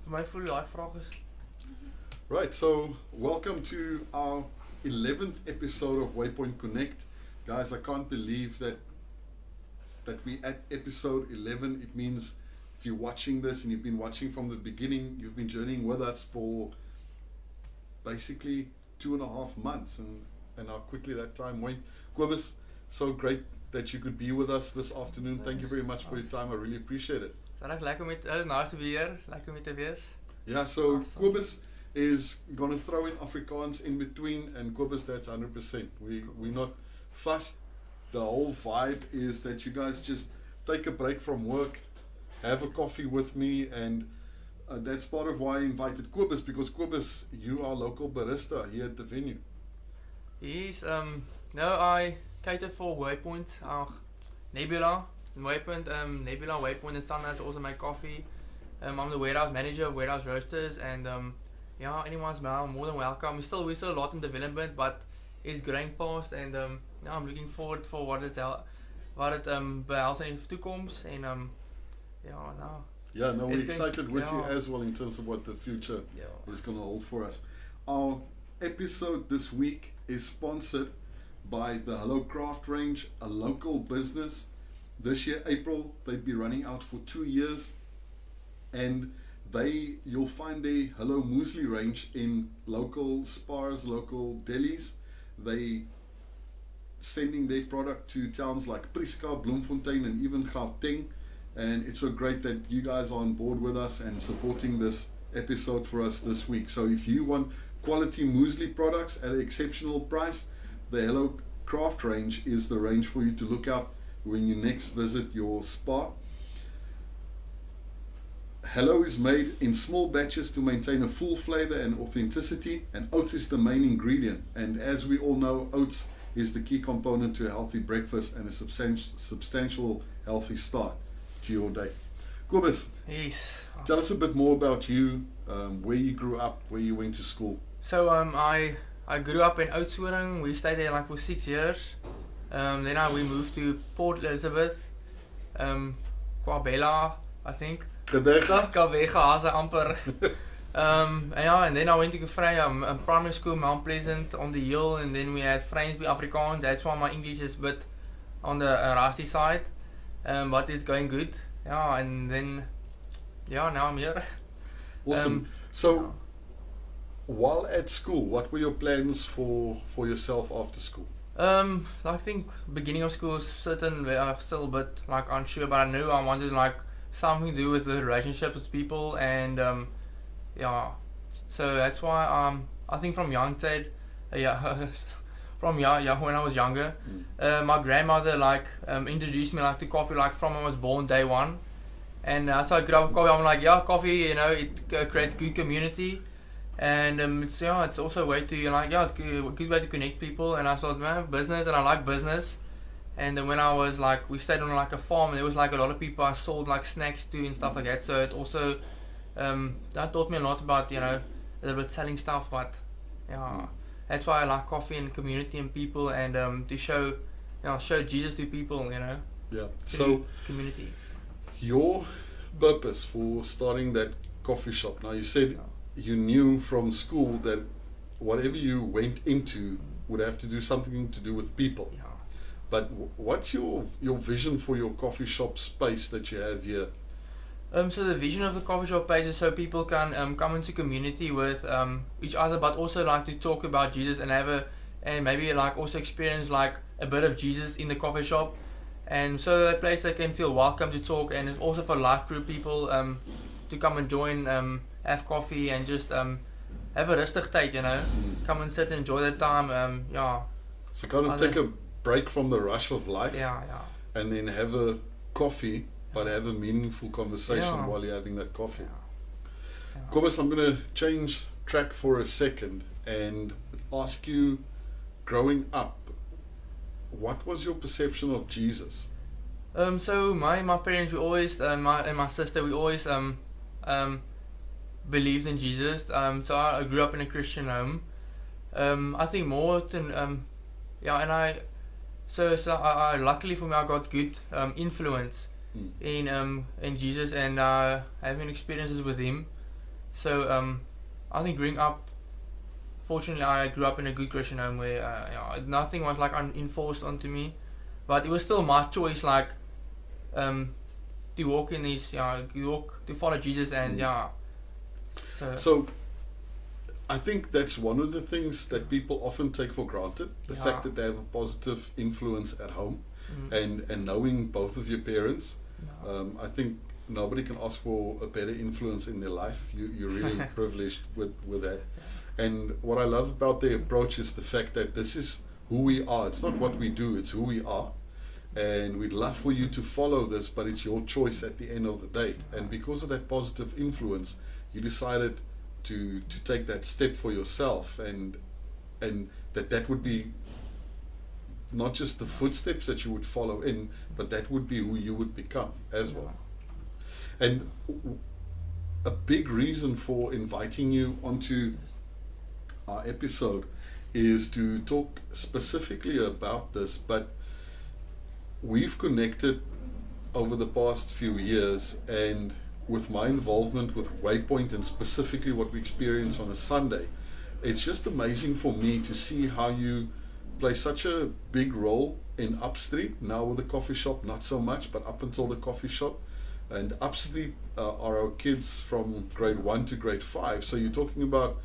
My full life vraag is. Right, so welcome to our 11th episode of Waypoint Connect. Guys, I can't believe that we at episode 11. It means if you're watching this and you've been watching from the beginning, you've been journeying with us for basically 2.5 months, and how quickly that time went. Cobus, so great that you could be with us this afternoon. Thank you very much for your time. I really appreciate it. It's nice to be here. Lekker met te wees. Yeah, so Awesome. Cobus is going to throw in Afrikaans in between, and Cobus, that's 100%. We're not fussed. The whole vibe is that you guys just take a break from work, have a coffee with me, and that's part of why I invited Cobus, because Cobus, you are local barista here at the venue. Yes, no, I cater for Waypoint, Nebula, Waypoint, Nebula, Waypoint and Stadler is also my coffee. I'm the warehouse manager of Warehouse Roasters, and yeah, anyone's more than welcome. We're still a lot in development, but it's growing fast, and yeah, I'm looking forward for what it behels in the toekomst, and yeah, no. Yeah, no, we're It's going- excited with you yeah. as well in terms of what the future Yeah. is going to hold for us. Our episode this week is sponsored by the Hello Craft range, a local business. This year, April, they'd be running out for 2 years, and you'll find their Hello Muesli range in local spars, local delis. They sending their product to towns like Prieska, Bloemfontein, and even Gauteng. And it's so great that you guys are on board with us and supporting this episode for us this week. So if you want quality muesli products at an exceptional price, the Hello Craft range is the range for you to look out when you next visit your spa. Hello is made in small batches to maintain a full flavor and authenticity, and oats is the main ingredient. And as we all know, oats is the key component to a healthy breakfast and a substantial healthy start to your day. Cobus, Yes. tell us a bit more about you, where you grew up, where you went to school. So I grew up in Oudtshoorn. We stayed there like for 6 years. Then we moved to Port Elizabeth, Kwabella, I think. Rebecca? Kabega, as amper. And then I went to primary school, Mount Pleasant on the hill, and then we had Fransby Afrikaans. That's why my English is a bit on the rusty side, but it's going good. Yeah, and then now I'm here. Awesome. So, while at school, what were your plans for yourself after school? I think beginning of school was certain. I'm still a bit like unsure, but I knew I wanted like something to do with the relationships with people, and yeah. So that's why I think from young age, from when I was younger, my grandmother like introduced me like to coffee like from I was born day one, and so I grew up with coffee. I'm like, yeah, coffee, it creates good community. And it's also a way to it's a good way to connect people. And I thought, man, business, and I like business. And then when I was like, we stayed on like a farm, and there was like a lot of people I sold like snacks to and stuff like that. So it also that taught me a lot about a little bit selling stuff. But yeah, that's why I like coffee and community and people, and to show Jesus to people. Yeah. To So, community. your purpose for starting that coffee shop. Now, you said you knew from school that whatever you went into would have to do something to do with people. Yeah. But what's your vision for your coffee shop space that you have here? So the vision of the coffee shop place is so people can come into community with each other, but also like to talk about Jesus and maybe like also experience like a bit of Jesus in the coffee shop, and so a place they can feel welcome to talk, and it's also for life group people to come and join, have coffee and just have a rustig tyd, come and sit and enjoy the time. So kind of take a break from the rush of life, Yeah. and then have a coffee, but have a meaningful conversation Yeah. while you're having that coffee. Yeah. Cobus, I'm going to change track for a second and ask you, growing up, what was your perception of Jesus? So my parents, we always and my sister, we always believed in Jesus. So I grew up in a Christian home. I think more than and I luckily for me I got good influence in Jesus, and having experiences with him. So I think growing up, fortunately, I grew up in a good Christian home where nothing was like enforced onto me, but it was still my choice, like to walk in these, to follow Jesus, and So I think that's one of the things that people often take for granted, the fact that they have a positive influence at home, and knowing both of your parents. I think nobody can ask for a better influence in their life. You're really privileged with that. And what I love about their approach is the fact that this is who we are. It's not what we do, it's who we are. And we'd love for you to follow this, but it's your choice at the end of the day. And because of that positive influence, you decided to take that step for yourself, and that would be not just the footsteps that you would follow in, but that would be who you would become as well. And a big reason for inviting you onto our episode is to talk specifically about this, but we've connected over the past few years, and with my involvement with Waypoint and specifically what we experience on a Sunday, it's just amazing for me to see how you play such a big role in Upstreet. Now with the coffee shop, not so much, but up until the coffee shop. And Upstreet are our kids from grade 1 to grade 5. So you're talking about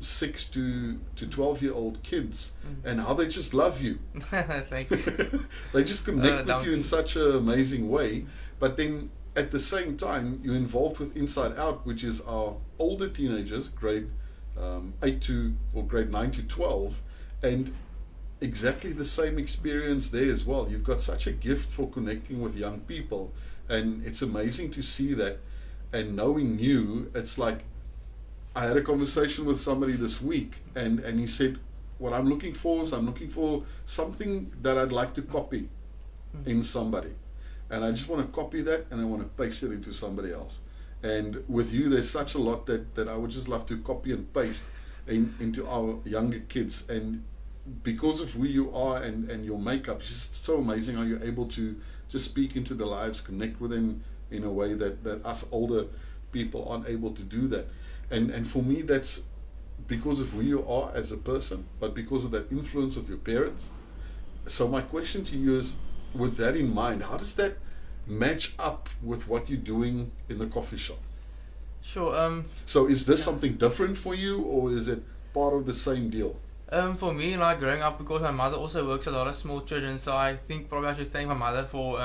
6 to 12-year-old kids, and how they just love you. Thank you. They just connect with you in such an amazing way. But then at the same time, you're involved with Inside Out, which is our older teenagers, grade 8 to, or grade 9 to 12, and exactly the same experience there as well. You've got such a gift for connecting with young people, and it's amazing to see that. And knowing you, it's like, I had a conversation with somebody this week, and he said, what I'm looking for is I'm looking for something that I'd like to copy in somebody. And I just want to copy that, and I want to paste it into somebody else. And with you, there's such a lot that I would just love to copy and paste into our younger kids. And because of who you are and your makeup, it's just so amazing how you're able to just speak into their lives, connect with them in a way that us older people aren't able to do that. And for me, that's because of who you are as a person, but because of that influence of your parents. So my question to you is, with that in mind, how does that match up with what you're doing in the coffee shop? Sure. So is this something different for you, or is it part of the same deal? For me, like growing up, because my mother also works a lot of small children, so I think probably I should thank my mother for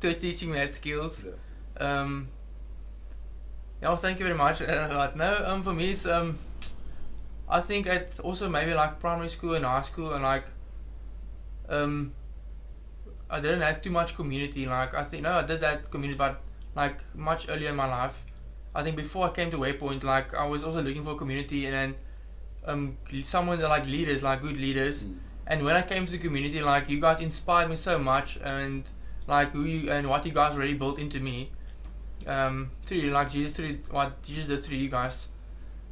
teaching me that skills. Thank you very much. For me, it's I think at also maybe like primary school and high school, and like I didn't have too much community. Like I did that community, but like much earlier in my life. I think before I came to Waypoint, like I was also looking for a community, and then someone that like leaders, like good leaders. And when I came to the community, like you guys inspired me so much, and like who you and what you guys really built into me, through like Jesus, through what Jesus did through you guys.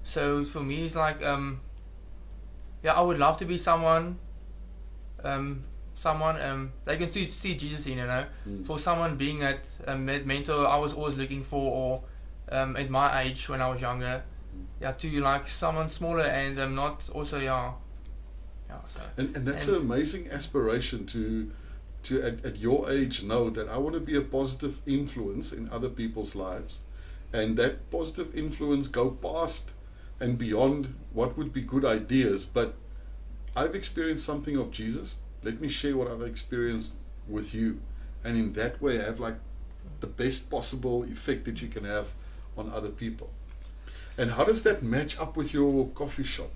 So for me, it's like I would love to be someone they can see Jesus in, for someone being that mentor I was always looking for, or at my age when I was younger, to like someone smaller and not also and that's an amazing aspiration to at your age know that I want to be a positive influence in other people's lives, and that positive influence go past and beyond what would be good ideas. But I've experienced something of Jesus, let me share what I've experienced with you, and in that way have like the best possible effect that you can have on other people. And how does that match up with your coffee shop?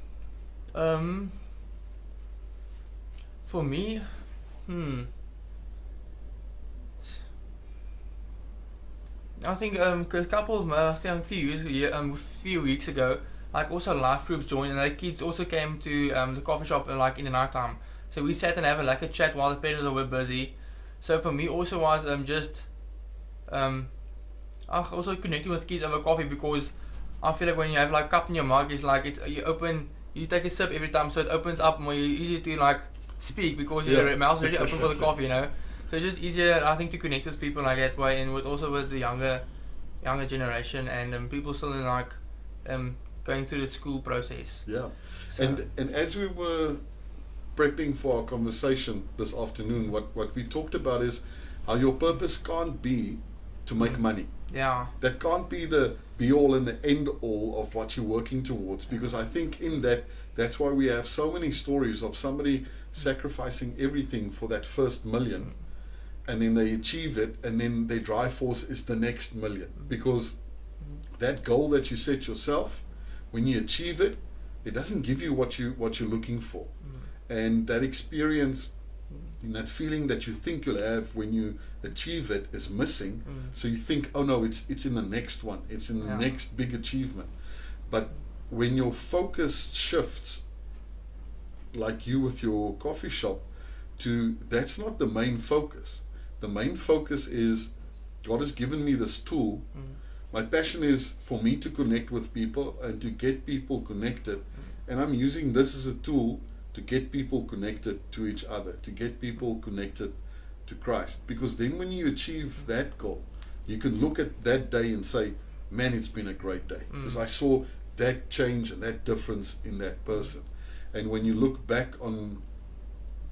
For me, I think a few weeks ago, like also life groups joined, and the kids also came to the coffee shop like in the night time. So we sat and have like a chat while the parents were busy. So for me also was also connecting with kids over coffee, because I feel like when you have like cup in your mug, it's like you take a sip every time, so it opens up more easy to like speak, because your mouth's already open for the coffee, So it's just easier, I think, to connect with people like that way, and with the younger younger generation, and people still in like going through the school process. Yeah. So, And as we were prepping for our conversation this afternoon, what we talked about is how your purpose can't be to make money. yeah, That can't be the be all and the end all of what you're working towards, because I think in that's why we have so many stories of somebody sacrificing everything for that first million, and then they achieve it, and then their drive force is the next million, because that goal that you set yourself, when you achieve it, it doesn't give you what you're looking for, and that experience and that feeling that you think you'll have when you achieve it is missing. So you think, oh no, it's in the next one, it's in the next big achievement. But when your focus shifts, like you with your coffee shop, to that's not the main focus. The main focus is, God has given me this tool. My passion is for me to connect with people and to get people connected, and I'm using this as a tool to get people connected to each other, to get people connected to Christ. Because then when you achieve that goal, you can look at that day and say, man, it's been a great day, because I saw that change and that difference in that person. And when you look back on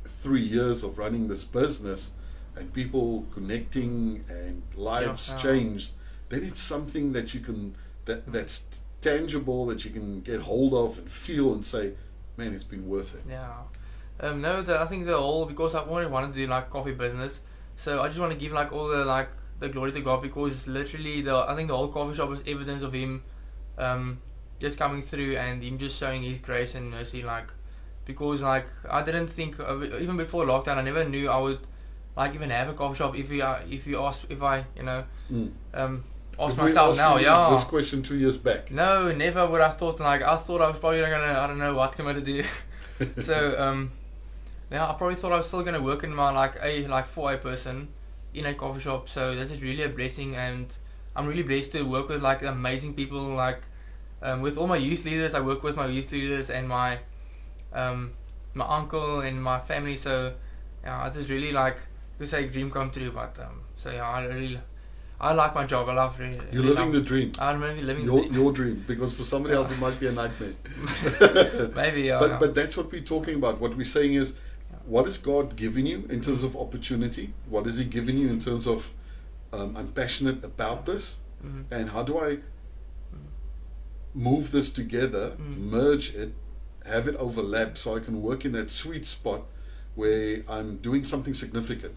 3 years of running this business and people connecting and lives changed, then it's something that you can, that's tangible, that you can get hold of and feel and say, man, it's been worth it. Yeah. No, I think the whole, because I only wanted to do like coffee business, so I just want to give like all the glory to God, because literally I think the whole coffee shop is evidence of Him just coming through and Him just showing His grace and mercy. Like, because like I didn't think even before lockdown, I never knew I would like even have a coffee shop if I ask myself now. Yeah. This question 2 years back. No, never would I thought. Like I thought I was probably gonna, I don't know what I'm gonna do. So yeah, I probably thought I was still gonna work in my like 4A person in a coffee shop. So this is really a blessing, and I'm really blessed to work with like amazing people. Like with all my youth leaders, I work with my youth leaders and my uncle and my family. So yeah, it's just really like, you say, dream come true. But so yeah, I like my job. I love it. You're living the dream. I'm really living your dream, because for somebody else it might be a nightmare. Maybe, yeah. But that's what we're talking about. What we're saying is, what has God given you in terms of opportunity? What has He given you in terms of, I'm passionate about this, and how do I move this together, merge it, have it overlap, so I can work in that sweet spot where I'm doing something significant,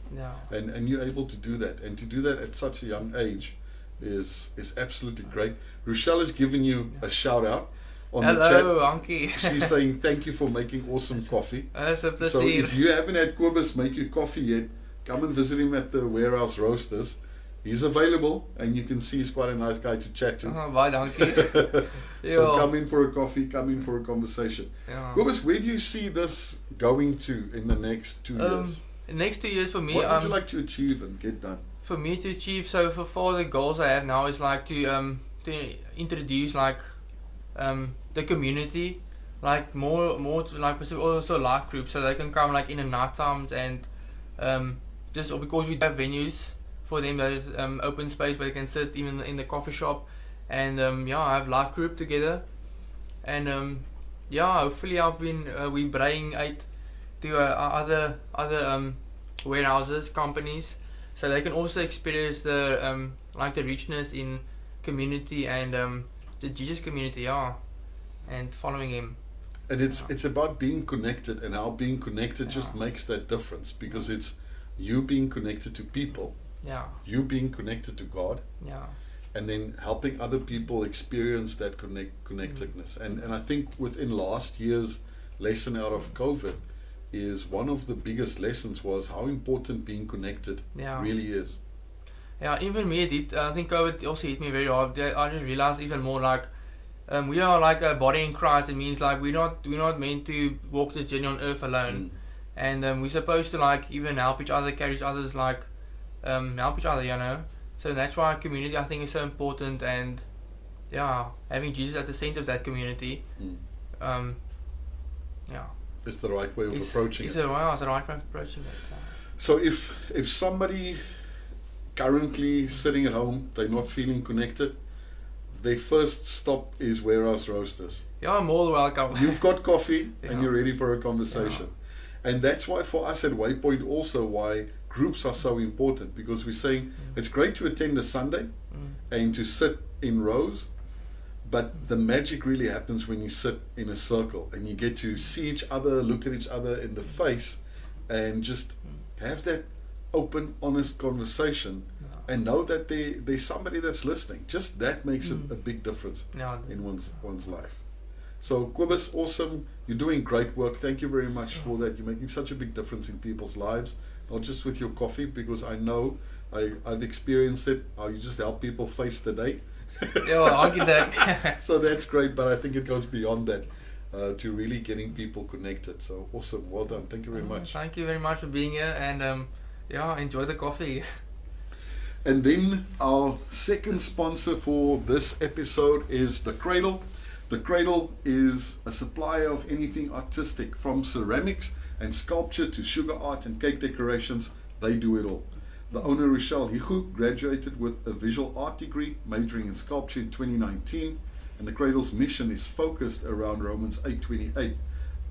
and you're able to do that, and to do that at such a young age is absolutely great. Rochelle has given you a shout out on the chat. Hello, Ankie. She's saying thank you for making awesome coffee. That's a pleasure. So if you haven't had Cobus make you coffee yet, come and visit him at the Warehouse Roasters. He's available, and you can see he's quite a nice guy to chat to. Bye, donkey. So come in for a coffee, come in for a conversation. Cobus, where do you see this going to in the next 2 years? Next 2 years for me, what would you like to achieve and get done? For me to achieve, so for the goals I have now is like to introduce like the community, like more to like also life groups, so they can come like in the night times, and just because we have venues for them, there's open space where they can sit even in the coffee shop, and have life group together, and hopefully we bring out to other warehouses, companies, so they can also experience the like the richness in community and the Jesus community, and following Him. And it's about being connected, and how being connected just makes that difference, because it's you being connected to people, you being connected to God, and then helping other people experience that connectedness. And I think within last year's lesson out of COVID is one of the biggest lessons was how important being connected really is. Yeah, even me, I think COVID also hit me very hard. I just realized even more like we are like a body in Christ. It means like we're not meant to walk this journey on earth alone, and we're supposed to like even help each other, carry each other's like help each other, So that's why community, I think, is so important, and having Jesus at the center of that community, it's the right way of approaching it. It's the right way of approaching it. So if somebody currently sitting at home, they're not feeling connected, their first stop is Warehouse Roasters. Yeah, more than welcome. You've got coffee Yeah. and you're ready for a conversation. And that's why for us at Waypoint also why groups are so important, because we're saying it's great to attend a Sunday and to sit in rows, but the magic really happens when you sit in a circle and you get to see each other, look at each other in the face, and just have that open, honest conversation, and know that there's somebody that's listening. Just that makes a big difference in one's life. So Cobus, awesome. You're doing great work. Thank you very much for that. You're making such a big difference in people's lives, not just with your coffee, because I know I've experienced it, how you just help people face the day. Yeah, I'll get that. So that's great, but I think it goes beyond that, to really getting people connected. So awesome. Well done. Thank you very much. Thank you very much for being here, and enjoy the coffee. And then our second sponsor for this episode is The Cradle. The Cradle is a supplier of anything artistic, from ceramics and sculpture to sugar art and cake decorations. They do it all. The owner, Rochelle Higu, graduated with a visual art degree, majoring in sculpture in 2019, and The Cradle's mission is focused around Romans 8:28,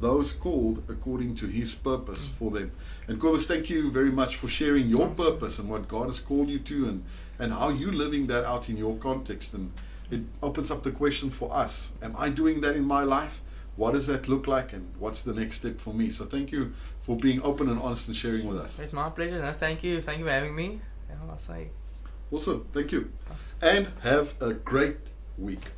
those called according to his purpose for them. And Cobus, thank you very much for sharing your purpose and what God has called you to, and how you're living that out in your context. And it opens up the question for us, am I doing that in my life? What does that look like, and what's the next step for me? So thank you for being open and honest and sharing with us. It's my pleasure. No, thank you for having me. Yeah, I'll say. Awesome, thank you. And have a great week.